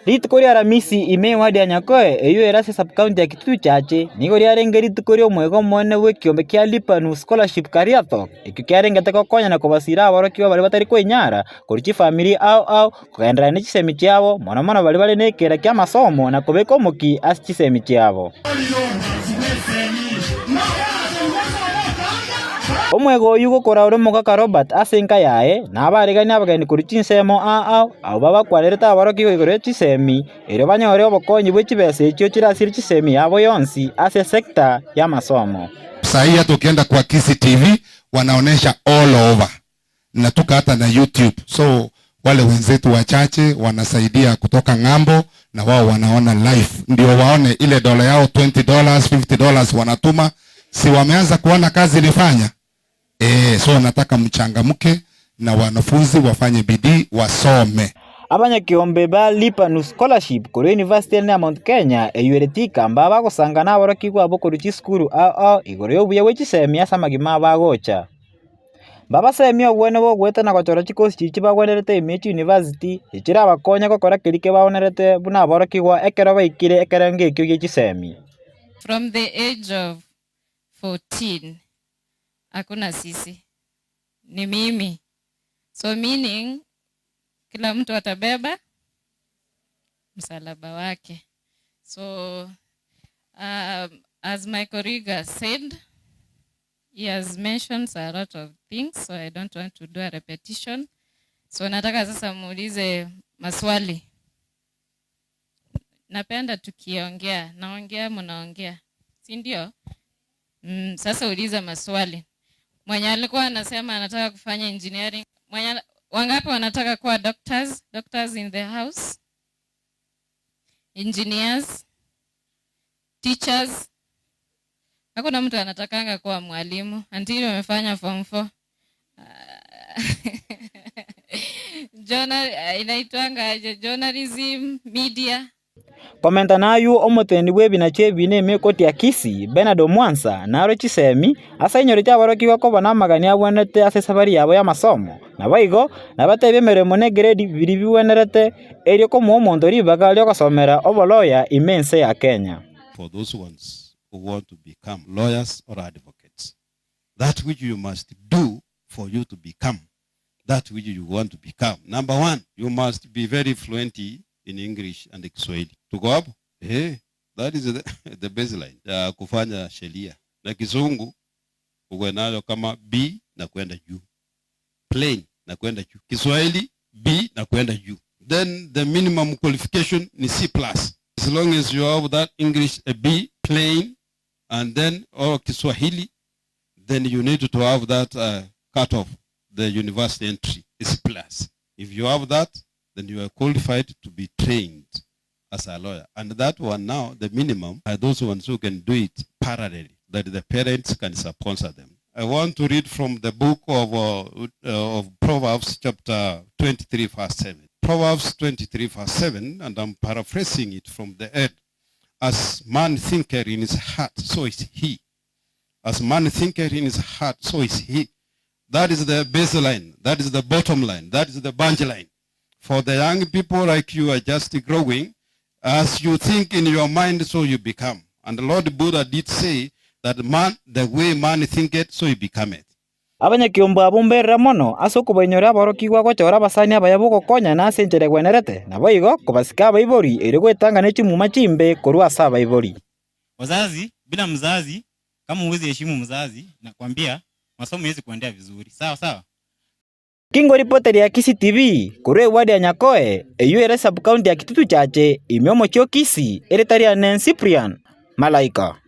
Rit kuri aramisi ime wadi anyakoe eyu erase sub-county ya Kitutu Chache ni kuri arenge rit kuri omwego mwene wekiombe kia Lipanu scholarship Kariathok ekyo kiarenge teko konya na kubasira aborokiwa bali batari kwenyara kuri family au kugendera ni chisemi kyabo mono bali nekera kya masomo na kubeka omuki as chisemi kyabo. Omwego oyu gukora uri mugaka Robert asenka yae na abaregani abageni kuri chinsemo au baba kwarereta aboroki igoro chisemi ere banyore obokonyi bw'echibesa ekyo kirasiri chisemi yabo yonsi ase sekta ya masomo. Sahii hata ukienda kwa Kisi TV wanaonesha all over na tuka hata na YouTube, so wale wenzetu wachache wanasaidia kutoka ng'ambo na wao wanaona live ndio waone ile dola yao $20 $50 wanatuma, si wameanza kuona kazi ilifanya. So nataka mchangamke na wanafunzi wafanye bidii wasome. Abanyakiombe ba Lipanu scholarship kuri University ya Mount Kenya eyueretika mbaba kusangana aboroki gwabo kuri chiskuru igoro yobuye wechisemi asamagima bagocha. Baba semi obwene bogweta na gochora chikosi chichi bagwenerete Image University ichira abakonya gokora kirike baonerete buna aboroki gwa ekero baikire ekerenge ekyo gichisemi. From the age of 14 hakuna sisi, ni mimi. So meaning kila mtu atabeba msalaba wake. So as my colleague said, he has mentioned a lot of things, so I don't want to do a repetition. So nataka sasa muulize maswali. Napenda tukiongea, naongea mnaongea, si ndio? Sasa uliza maswali. Mwenye alikuwa anasema anataka kufanya engineering, wangapi wanataka kuwa doctors? Doctors in the house? Engineers? Teachers? Hakuna mtu anatakanga kuwa mwalimu until umefanya form 4. Inaitwanga journalism, media. Komenta nayu omotendi bwebina chebine mekoti ya Kisi Benado Mwansa naro chisemi asa inyori cy'aboroki bakobona amagani abonete ase sabari yabo ya masomo na baigo na batebe meremo ne grade 2 biwenerete eryo ko muomondo ribaga lyo gosomera oboloya imense ya Kenya. For those ones who want to become lawyers or advocates, that which you must do for you to become that which you want to become. Number one, you must be very fluent in English and Kiswahili. Tuko hapo? That is the baseline ya kufanya sheria. Na Kizungu uwe nayo kama B na kwenda juu. Plain na kwenda juu. Kiswahili B na kwenda juu. Then the minimum qualification ni C+. As long as you have that English a B plain and then or Kiswahili, then you need to have that cut off the university entry is C+. If you have that, then you are qualified to be trained as a lawyer. And that one now, the minimum, are those ones who can do it parallelly, that the parents can sponsor them. I want to read from the book of Proverbs chapter 23 verse 7. Proverbs 23 verse 7, and I'm paraphrasing it from the end. As man thinketh in his heart, so is he. As man thinketh in his heart, so is he. That is the baseline. That is the bottom line. That is the bunch line. For the young people like you are just growing, as you think in your mind, so you become. And the Lord Buddha did say that man, the way man thinketh, so he becometh. Abanyakiombe abumberera mono asoko banyora aboroki gwa gochora basani abayabugo konya na senchere gwenerete na boigo kubasika abaibori ere gwetanga ne chimuma chimbe korwa asaba ibori. Wazazi bila mzazi, kama uwezi heshimu mzazi, nakwambia masomo hawezi kuendea vizuri. Sawa. Kingo reporter ya Kisi TV kure wadi ya Nyakoe eyuere sub-county ya Kitutu Chache imyomo chio Kisi eretari ya Cyprian Malaika.